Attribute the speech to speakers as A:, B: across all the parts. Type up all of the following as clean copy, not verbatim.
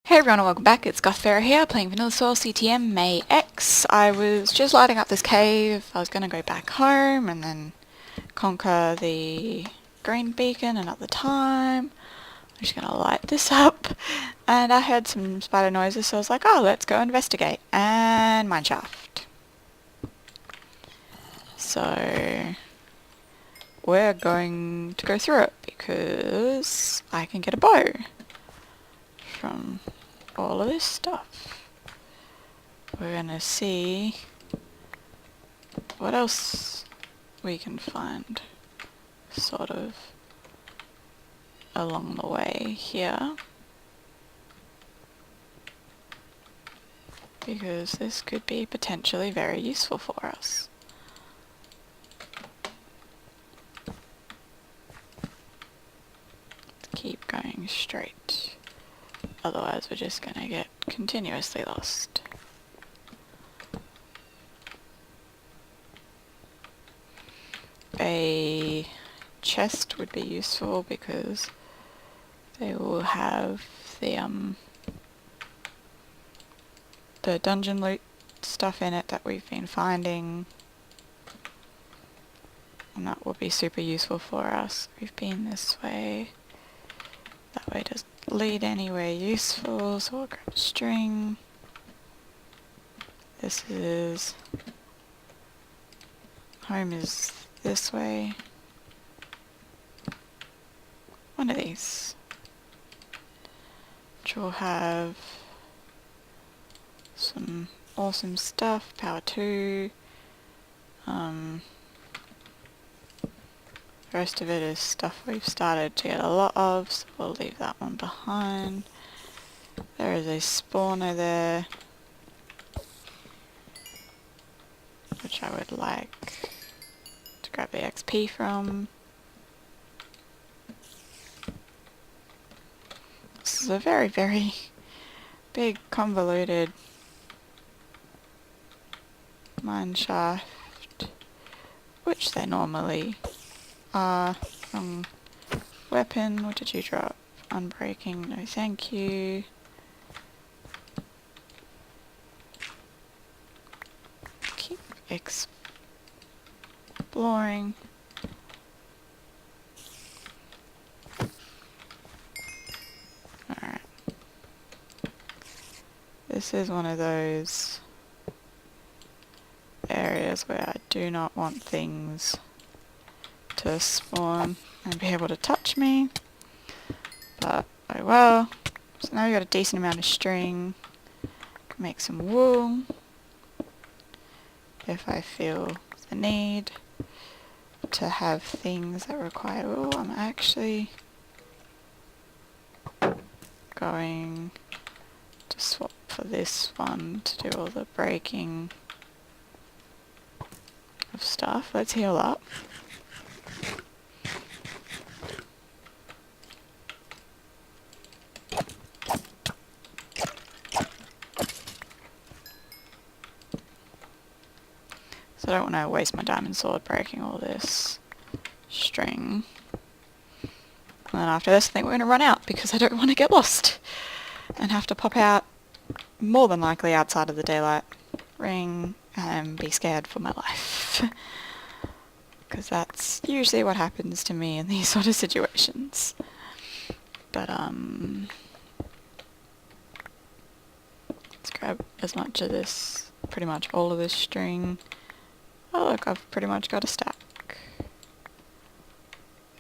A: Hey everyone and welcome back, it's Gothfera here, playing Vanilla Swirl CTM May X. I was just lighting up this cave. I was going to go back home and then conquer the green beacon another time. I'm just going to light this up. And I heard some spider noises, so I was like, oh, let's go investigate. And mineshaft. So we're going to go through it because I can get a bow from all of this stuff. We're gonna see what else we can find sort of along the way here, because this could be potentially very useful for us. Let's keep going straight, otherwise we're just gonna get continuously lost. A chest would be useful because they will have the dungeon loot stuff in it that we've been finding, and that will be super useful for us. We've been this way. That way doesn't lead anywhere useful, so we'll grab a string. This is... home is this way. One of these, which will have some awesome stuff, power 2. The rest of it is stuff we've started to get a lot of, so we'll leave that one behind. There is a spawner there, which I would like to grab the XP from. This is a very, very big, convoluted mine shaft, which they normally are. Weapon, what did you drop? Unbreaking, no thank you. Keep exploring. Alright. This is one of those areas where I do not want things to spawn and be able to touch me, but oh well. So now we've got a decent amount of string. Make some wool if I feel the need to have things that require wool. I'm actually going to swap for this one to do all the breaking of stuff. Let's heal up. So I don't want to waste my diamond sword breaking all this string. And then after this I think we're going to run out because I don't want to get lost and have to pop out, more than likely outside of the daylight ring, and be scared for my life. Because that's usually what happens to me in these sort of situations. But let's grab as much of this, pretty much all of this string. Oh look, I've pretty much got a stack.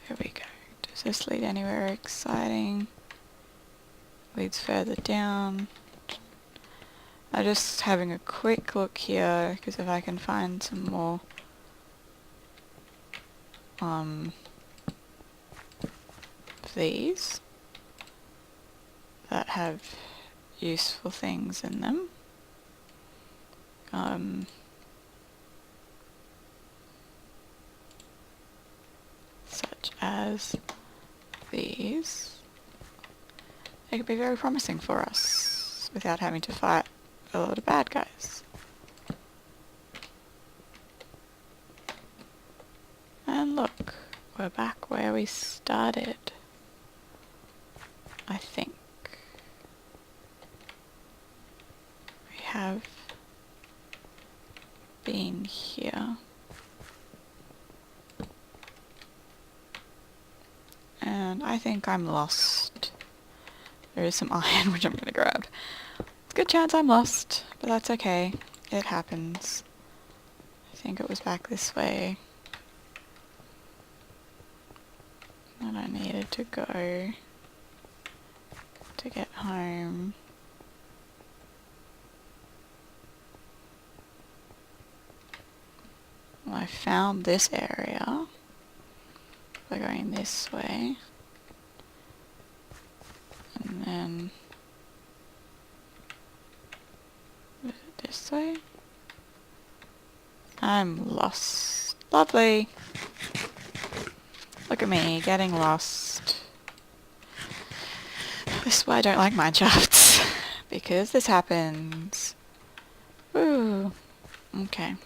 A: There we go. Does this lead anywhere exciting? Leads further down. I'm just having a quick look here, because if I can find some more of these that have useful things in them. Such as these. They could be very promising for us without having to fight a lot of bad guys. And look, we're back where we started, I think. have been here. And I think I'm lost. There is some iron which I'm gonna grab. It's a good chance I'm lost, but that's okay. It happens. I think it was back this way that I needed to go to get home. Well, I found this area by going this way. And then was it this way? I'm lost. Lovely. Look at me, getting lost. This is why I don't like mineshafts. Because this happens. Ooh. Okay.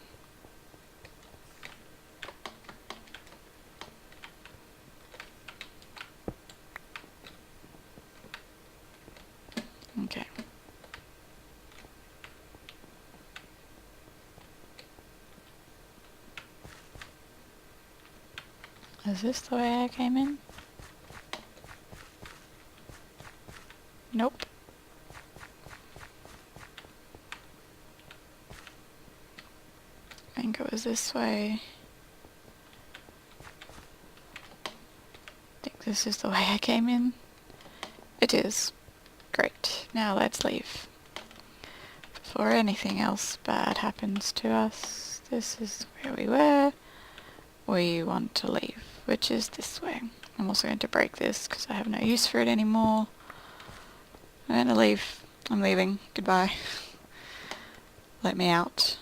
A: Okay. Is this the way I came in? Nope. I think it was this way. I think this is the way I came in. It is. Great. Now let's leave. Before anything else bad happens to us, this is where we were. We want to leave, which is this way. I'm also going to break this because I have no use for it anymore. I'm going to leave. I'm leaving. Goodbye. Let me out.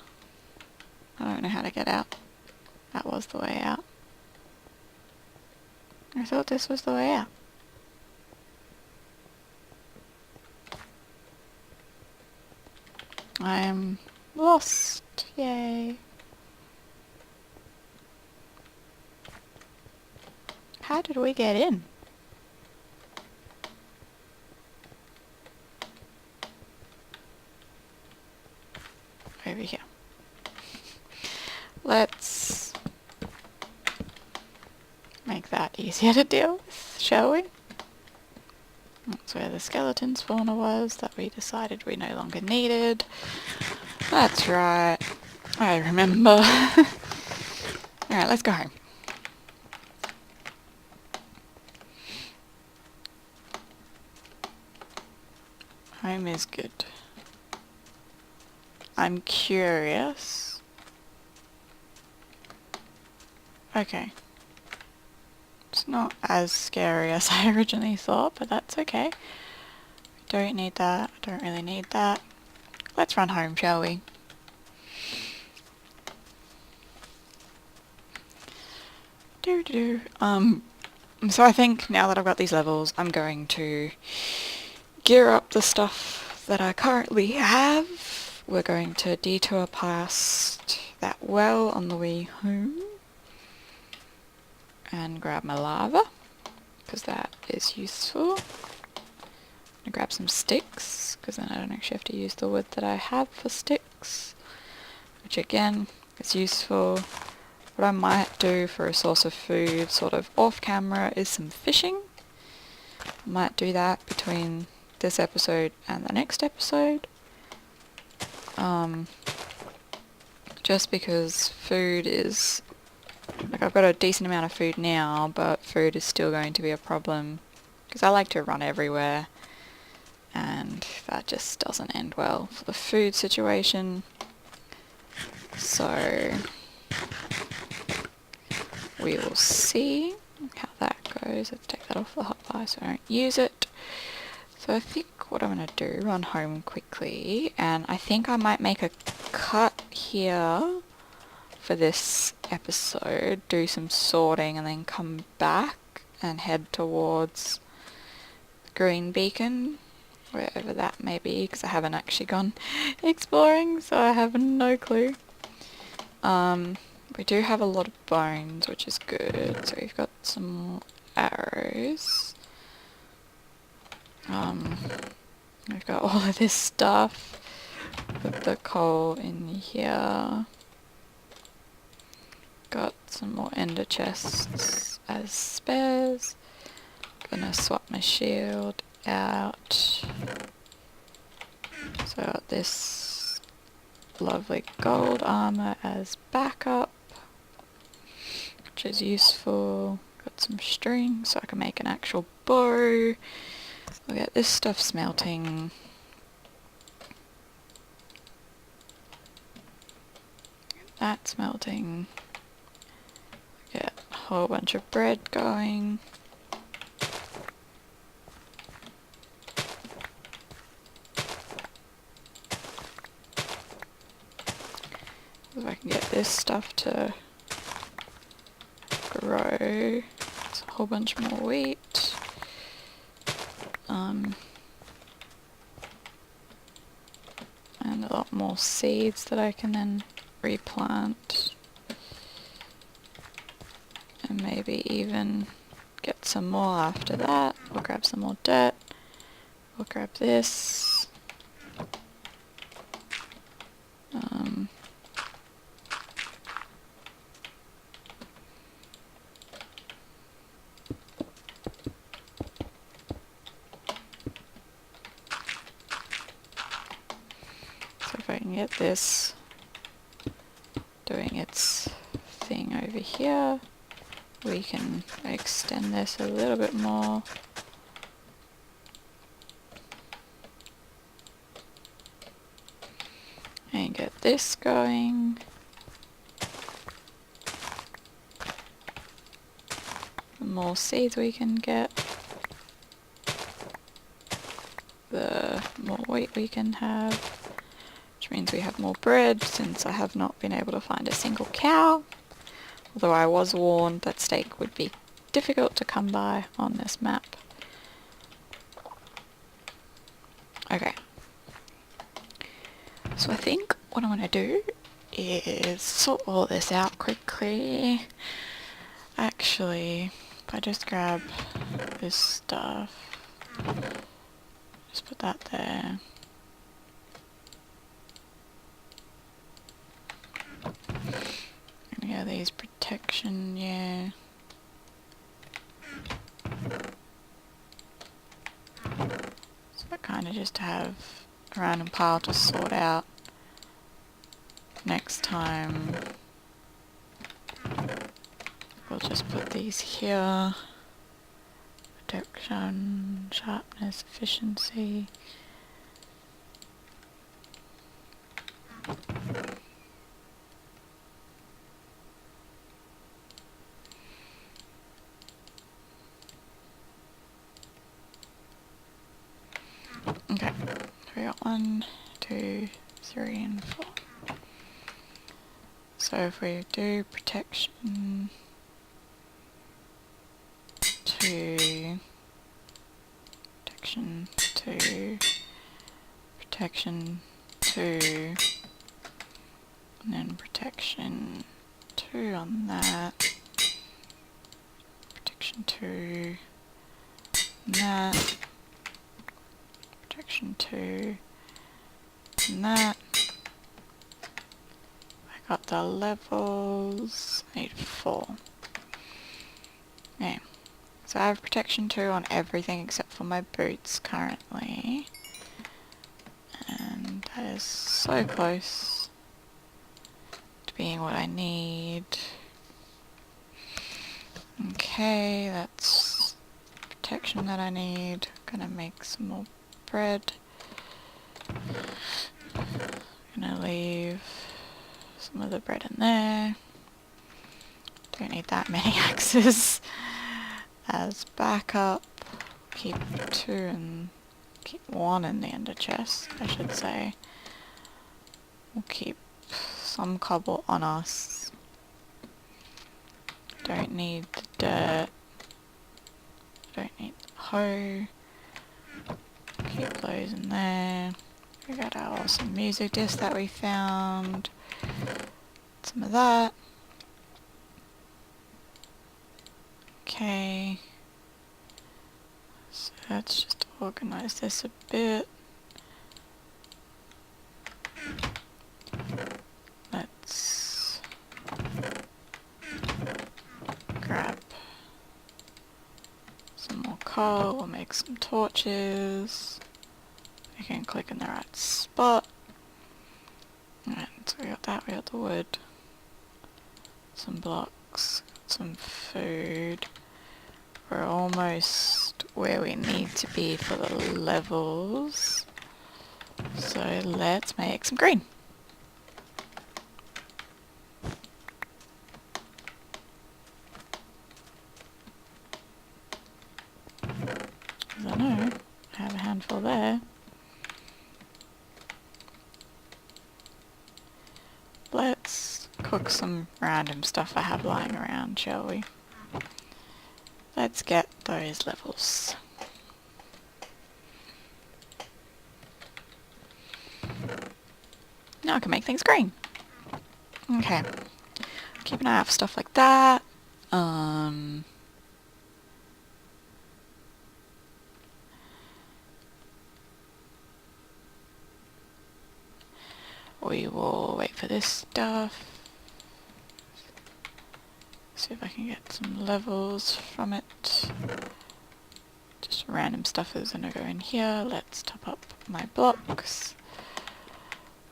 A: I don't know how to get out. That was the way out. I thought this was the way out. I am lost. Yay. How did we get in? Over here. Let's make that easier to deal with, shall we? That's where the skeleton spawner was that we decided we no longer needed. That's right. I remember. Alright, let's go home. Home is good. I'm curious. Okay. It's not as scary as I originally thought, but that's okay. Don't need that. I don't really need that. Let's run home, shall we? So I think now that I've got these levels, I'm going to gear up the stuff that I currently have. We're going to detour past that well on the way home and grab my lava, because that is useful. I'm gonna grab some sticks, because then I don't actually have to use the wood that I have for sticks, which again is useful. What I might do for a source of food sort of off camera is some fishing. Might do that between this episode and the next episode. Just because food is, like, I've got a decent amount of food now, but food is still going to be a problem because I like to run everywhere and that just doesn't end well for the food situation. So we will see how that goes. Let's take that off the hotbar so I don't use it. So I think what I'm going to do, run home quickly, and I think I might make a cut here for this episode, do some sorting and then come back and head towards Green Beacon, wherever that may be, because I haven't actually gone exploring, so I have no clue. We do have a lot of bones, which is good, so we've got some arrows. We've got all of this stuff. put the coal in here. Got some more ender chests as spares. Gonna swap my shield out. So got this lovely gold armor as backup, which is useful. Got some string so I can make an actual bow. We'll get this stuff smelting. That smelting. Get a whole bunch of bread going. If I can get this stuff to grow, it's a whole bunch more wheat. And a lot more seeds that I can then replant. And maybe even get some more after that. We'll grab some more dirt. We'll grab this. So if I can get this doing its thing over here, we can extend this a little bit more. And get this going. The more seeds we can get, the more wheat we can have, which means we have more bread, since I have not been able to find a single cow. Although I was warned that steak would be difficult to come by on this map. Okay. So I think what I'm going to do is sort all this out quickly. Actually, if I just grab this stuff, just put that there. And yeah, these protection, yeah. So I kind of just have a random pile to sort out next time. We'll just put these here. Protection, sharpness, efficiency. Okay, we got 1, 2, 3 and 4. So if we do protection 2, protection 2, protection 2, and then protection 2 on that, protection 2, and that, protection 2, and that. I got the levels, I need 4. Okay, so I have protection 2 on everything except for my boots currently. And that is so close to being what I need. Okay, that's protection that I need. Gonna make some more bread. Gonna leave some of the bread in there. Don't need that many axes as backup. Keep 2 and keep 1 in the ender chest, I should say. We'll keep some cobble on us. Don't need the dirt. Don't need the hoe. Keep those in there. We got our awesome music disc that we found. Some of that. Okay. So let's just organize this a bit. make some torches. We can click in the right spot. Alright, so we got that, we got the wood. Some blocks, some food. We're almost where we need to be for the levels. So let's make some green. I know, I have a handful there. Let's cook some random stuff I have lying around, shall we? Let's get those levels. Now I can make things green. Okay. Keep an eye out for stuff like that. We will wait for this stuff. See if I can get some levels from it. Just random stuff is gonna go in here. Let's top up my blocks.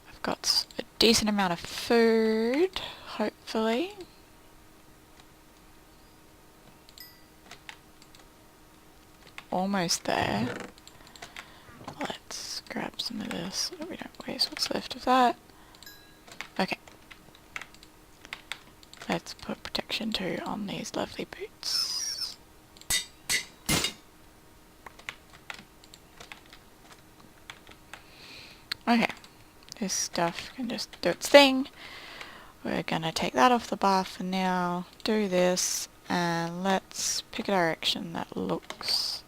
A: I've got a decent amount of food, hopefully. Almost there. Let's grab some of this so we don't waste what's left of that. Okay. Let's put protection 2 on these lovely boots. Okay. This stuff can just do its thing. We're gonna take that off the bar for now, do this, and let's pick a direction that looks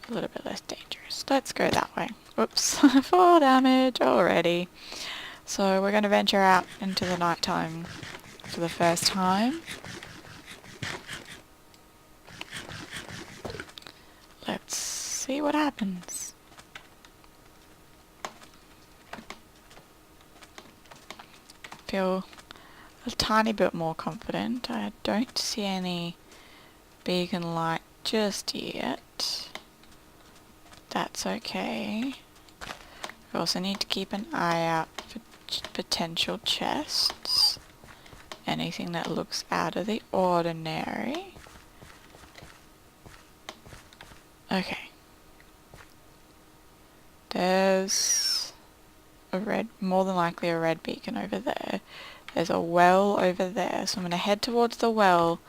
A: a little bit less dangerous. Let's go that way. Whoops, 4 damage already. So we're going to venture out into the nighttime for the first time. Let's see what happens. Feel a tiny bit more confident. I don't see any beacon light just yet. That's okay. We also need to keep an eye out for potential chests. Anything that looks out of the ordinary. Okay. There's a red, more than likely a red beacon over there. There's a well over there, so I'm going to head towards the well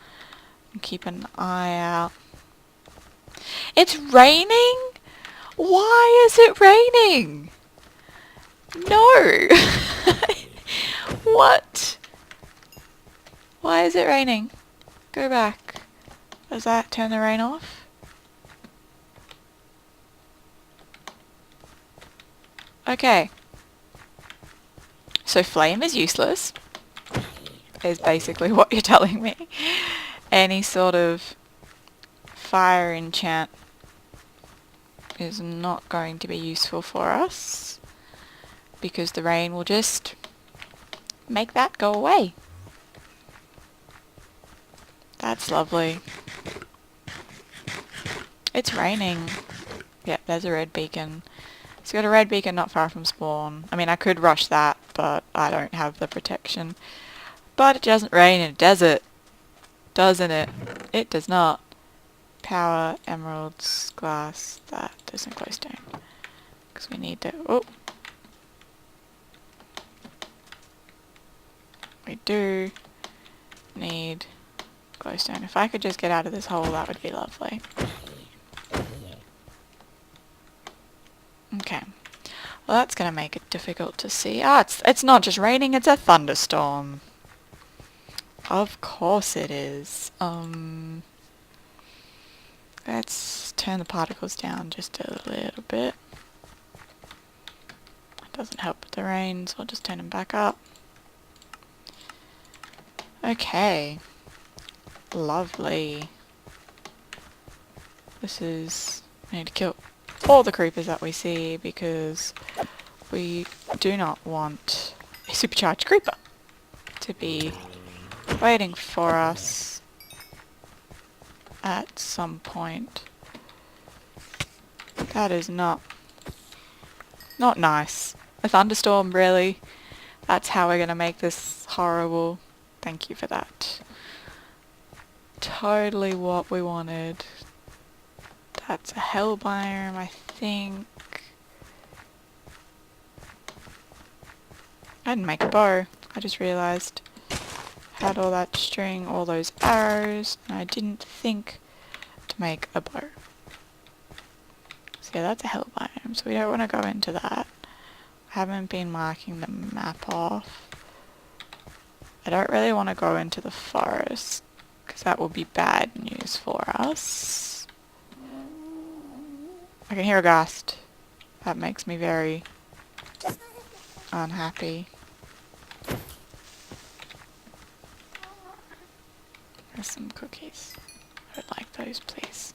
A: and keep an eye out. It's raining? Why is it raining? No! What? Why is it raining? Go back. Does that turn the rain off? Okay. So flame is useless, is basically what you're telling me. Any sort of fire enchant is not going to be useful for us, because the rain will just make that go away. That's lovely. It's raining. Yep, there's a red beacon. It's got a red beacon not far from spawn. I mean, I could rush that, but I don't have the protection. But it doesn't rain in a desert, doesn't it? It does not. Power, emeralds, glass, that doesn't glowstone. Because we need to... Oh! We do need glowstone. If I could just get out of this hole, that would be lovely. Okay. Well, that's going to make it difficult to see. Ah, it's not just raining, it's a thunderstorm. Of course it is. Let's turn the particles down just a little bit. It doesn't help with the rain, so I'll just turn them back up. Okay. Lovely. This is... I need to kill all the creepers that we see, because we do not want a supercharged creeper to be waiting for us at some point. That is not nice. A thunderstorm, really? That's how we're gonna make this horrible. Thank you for that. Totally what we wanted. That's a hell biome, I think. I didn't make a bow. I just realised. Had all that string, all those arrows, and I didn't think to make a bow. So yeah, that's a hell biome, so we don't want to go into that. I haven't been marking the map off. I don't really want to go into the forest, because that will be bad news for us. I can hear a ghost. That makes me very unhappy. There's some cookies. I would like those, please.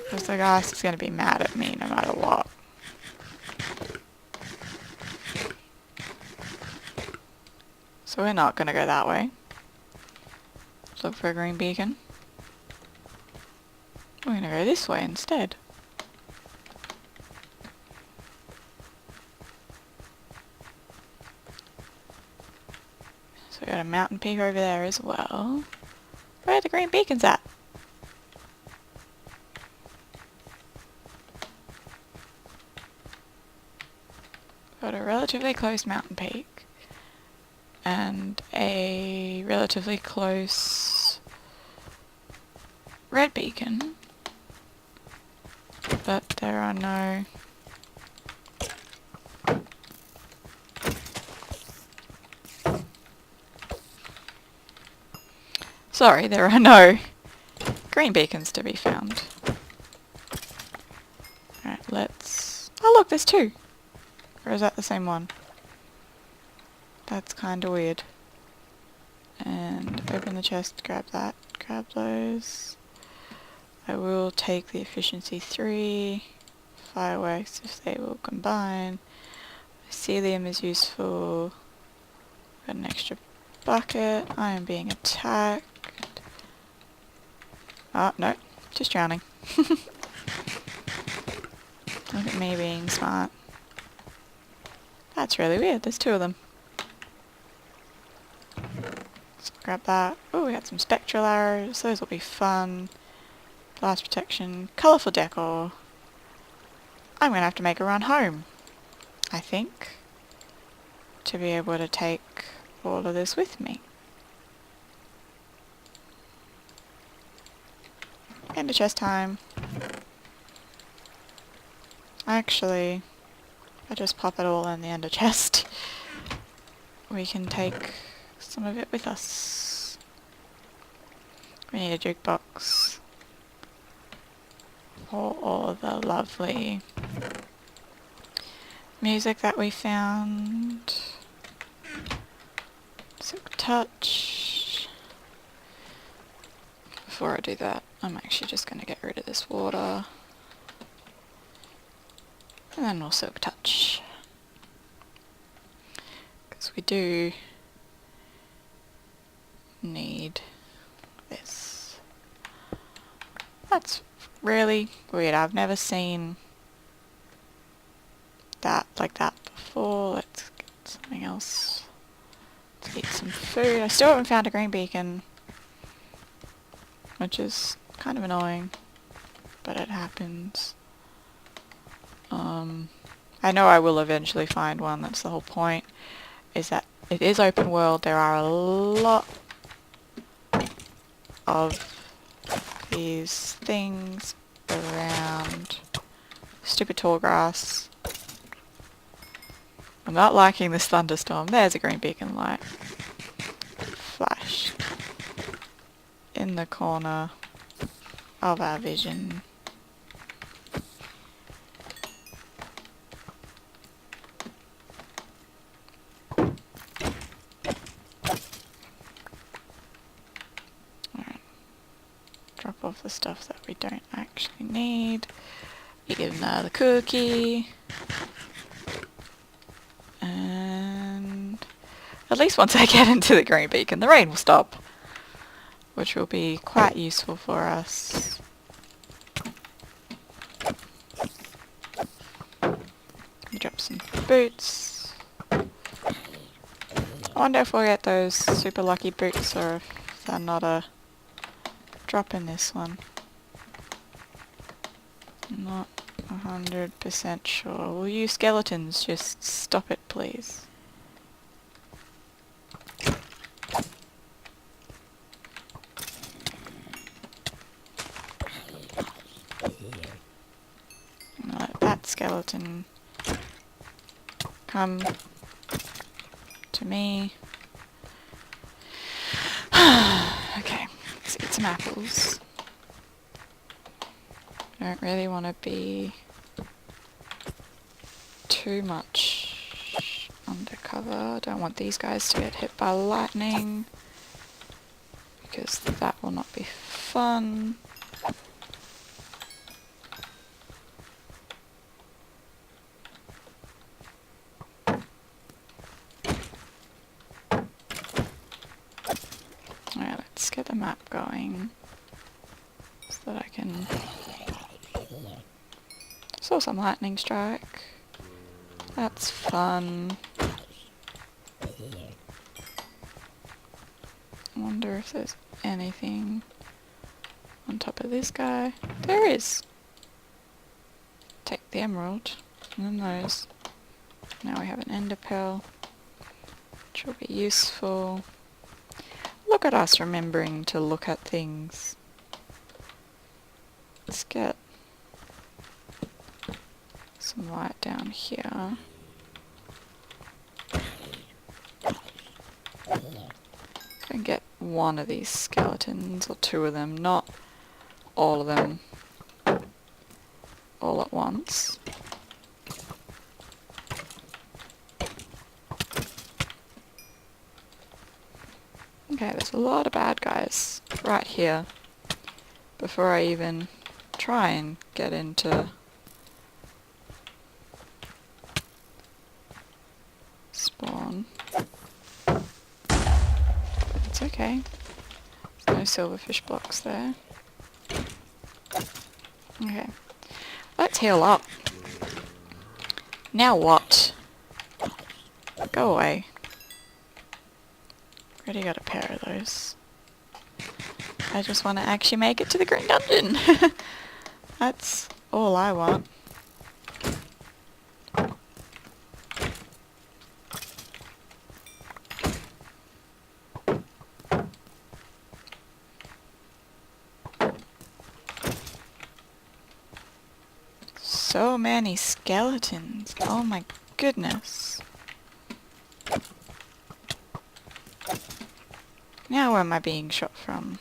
A: Because the ghost is going to be mad at me no matter what. So we're not going to go that way. Look for a green beacon. We're going to go this way instead. So we got a mountain peak over there as well. Where are the green beacons at? Got a relatively close mountain peak. And a relatively close red beacon. But there are no... Sorry, there are no green beacons to be found. Alright, let's... Oh look, there's two! Or is that the same one? That's kinda weird. And open the chest, grab that, grab those. I will take the efficiency 3, fireworks if they will combine. Mycelium is useful. Got an extra bucket. I am being attacked. Oh, no, just drowning. Look at me being smart. That's really weird, there's two of them. So grab that. Oh, we got some spectral arrows, those will be fun. Blast protection, colourful decor. I'm going to have to make a run home, I think, to be able to take all of this with me. End of chest time. Actually, if I just pop it all in the ender chest, we can take some of it with us. We need a jukebox for all the lovely music that we found. Silk touch. Before I do that, I'm actually just going to get rid of this water. And then we'll silk touch. Because we do need this. That's really weird. I've never seen that like that before. Let's get something else. Let's eat some food. I still haven't found a green beacon, which is kind of annoying, but it happens. I know I will eventually find one. That's the whole point, is that it is open world. There are a lot of these things around. Stupid tall grass. I'm not liking this thunderstorm. There's a green beacon light. Flashed in the corner of our vision. Drop off the stuff that we don't actually need. You give another cookie. And at least once I get into the green beacon, the rain will stop, which will be quite useful for us. Drop some boots. I wonder if we'll get those super lucky boots or if they're not a drop in this one. Not 100% sure. Will you skeletons just stop it, please? Let that skeleton come to me. Okay, let's eat some apples. Don't really want to be too much undercover. Don't want these guys to get hit by lightning because that will not be fun. Alright, let's get the map going so that I can... Saw some lightning strike. That's fun. I wonder if there's anything on top of this guy. There is! Take the emerald and then those. Now we have an ender pearl, which will be useful. Look at us remembering to look at things. Let's get some light down here. And get one of these skeletons, or two of them, not all of them all at once. Okay, there's a lot of bad guys right here before I even try and get into spawn. It's okay. There's no silverfish blocks there. Okay. Let's heal up. Now what? Go away. Already got a pair of those. I just want to actually make it to the green dungeon. That's all I want. So many skeletons. Oh my goodness. Now where am I being shot from?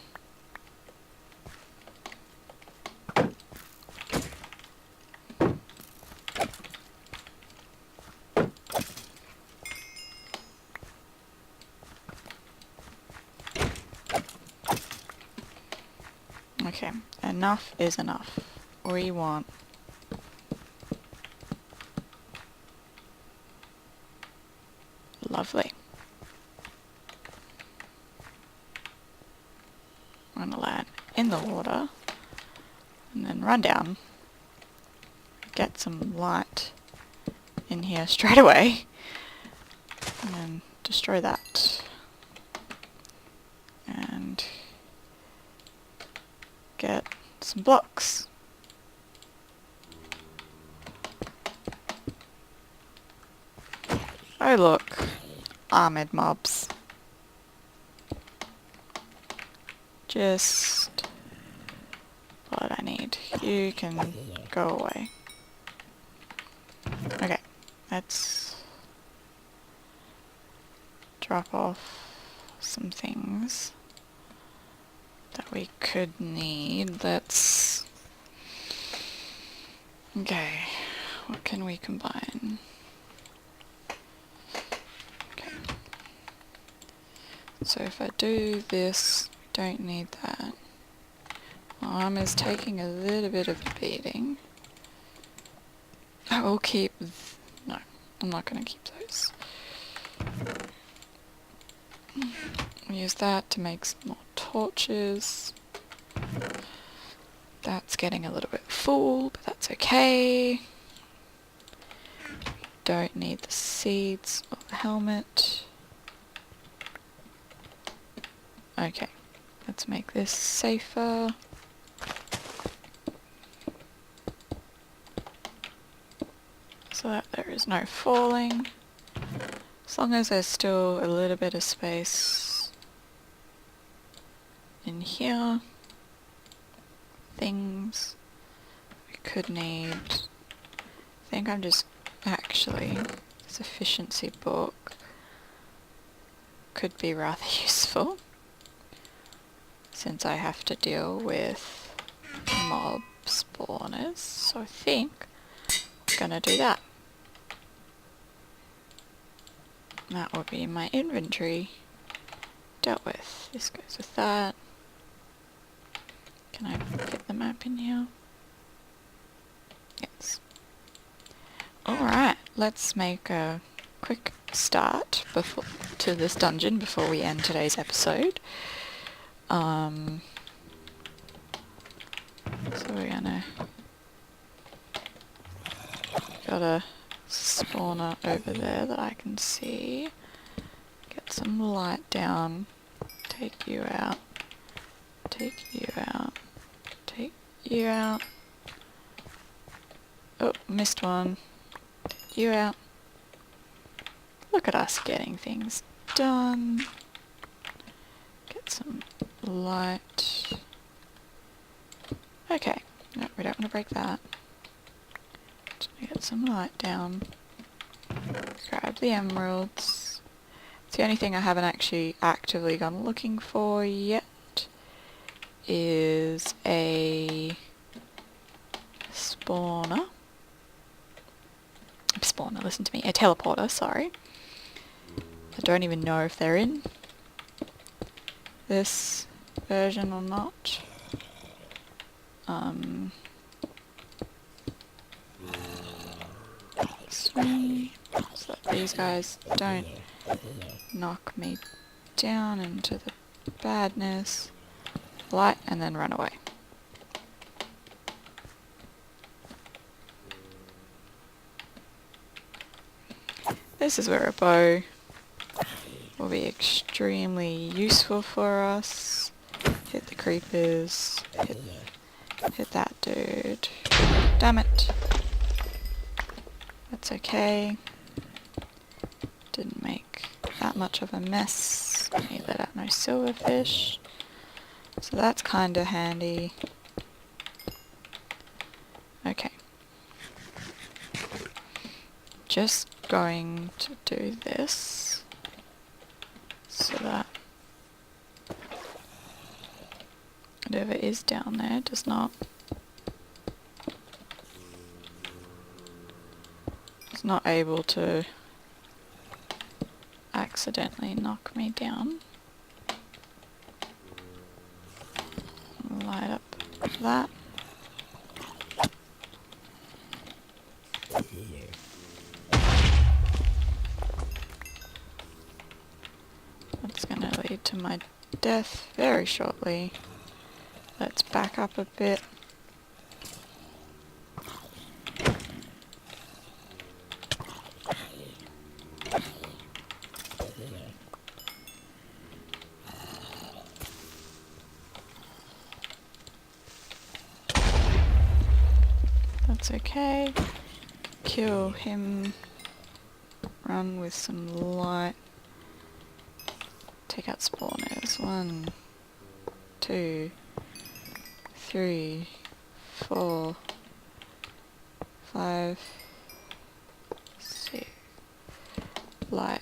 A: Okay, enough is enough. We want lovely. I'm gonna land in the water and then run down, get some light in here straight away, and then destroy that. And get some blocks. Oh look, armored mobs. Just what I need. You can go away. Okay, let's drop off some things that we could need. Let's... Okay, what can we combine? Okay. So if I do this, don't need that. My arm is taking a little bit of a beating. I will keep... No, I'm not going to keep those. Use that to make some more torches. That's getting a little bit full, but that's okay. don't need the seeds or the helmet. Okay, let's make this safer. So that there is no falling. As long as there's still a little bit of space in here. Things we could need. I think I'm just actually, this efficiency book could be rather useful since I have to deal with mob spawners. So I think I'm gonna do that. That will be my inventory dealt with. This goes with that. Can I fit the map in here? Yes. Alright, let's make a quick start to this dungeon before we end today's episode. So we're gonna... Got a spawner over there that I can see. Get some light down. Take you out. Take you out. Take you out. Oh, missed one. Take you out. Look at us getting things done. Get some light. Okay. No, we don't want to break that. Get some light down. Grab the emeralds. It's the only thing I haven't actually actively gone looking for yet is a spawner. Listen to me. A teleporter, sorry. I don't even know if they're in this version or not. Swing so that these guys don't knock me down into the badness. Light and then run away. This is where a bow will be extremely useful for us. Hit the creepers. Hit that dude. Damn it. That's okay. Didn't make that much of a mess. He let out no silverfish. So that's kinda handy. Okay. Just going to do this so that whatever is down there does not not able to accidentally knock me down. Light up that. That's going to lead to my death very shortly. Let's back up a bit. That's okay. Kill him. Run with some light. Take out spawners. 1, 2, 3, 4, 5, 6. Light.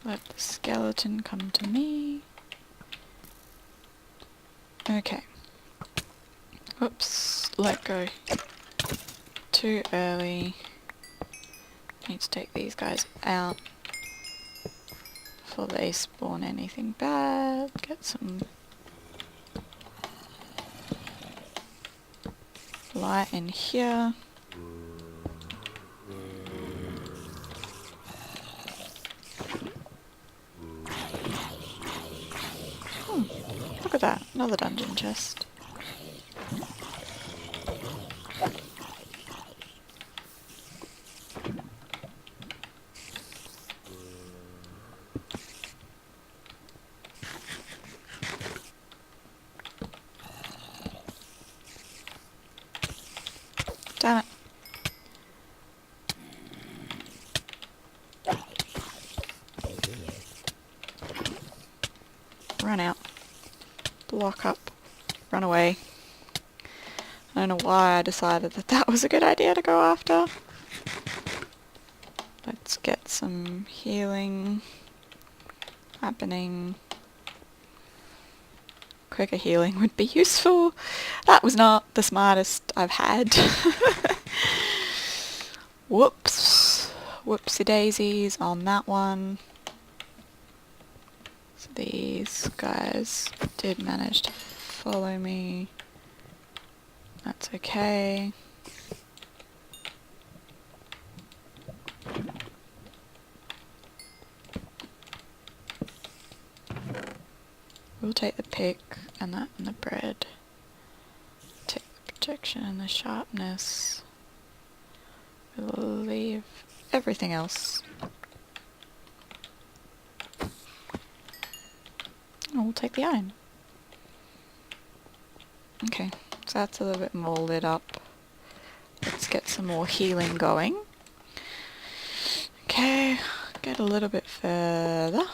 A: Let the skeleton come to me. Okay. Oops, let go. Too early. Need to take these guys out before they spawn anything bad. Get some light in here. Look at that, another dungeon chest. Damn it. Run out. Block up. Run away. I don't know why I decided that that was a good idea to go after. Let's get some healing happening. Quicker healing would be useful. That was not the smartest I've had. Whoops. Whoopsie daisies on that one. So these guys did manage to follow me. That's okay. We'll take the pick and that and the bread. Take the protection and the sharpness. We'll leave everything else. And we'll take the iron. Okay, so that's a little bit more lit up. Let's get some more healing going. Okay, get a little bit further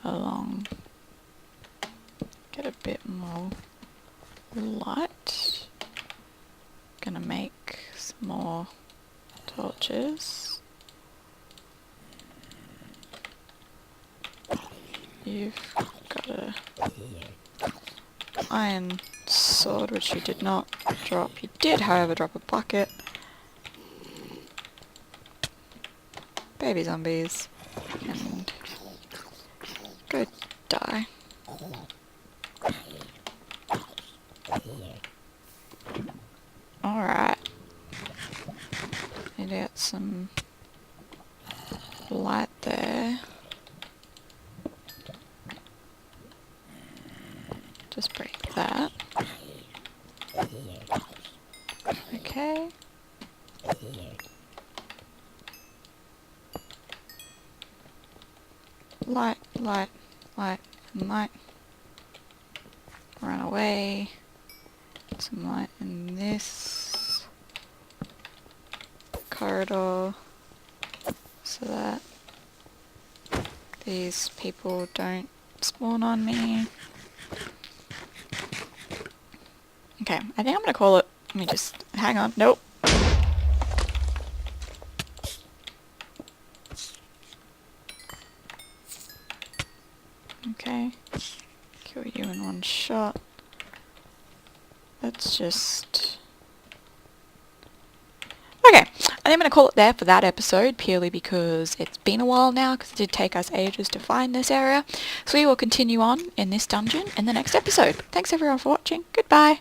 A: along. Get a bit more light. Gonna make some more torches. You've got a iron sword, which you did not drop. You did, however, drop a bucket. Baby zombies. And go die. Alright. Need to get some light there. Just break that. Okay. Light, light, light, and light. Run away. Some light in this corridor so that these people don't spawn on me. Okay, I think I'm gonna call it. Let me just hang on. Nope. Okay. Kill you in one shot. Let's just... Okay, I think I'm going to call it there for that episode, purely because it's been a while now, because it did take us ages to find this area. So we will continue on in this dungeon in the next episode. Thanks everyone for watching. Goodbye.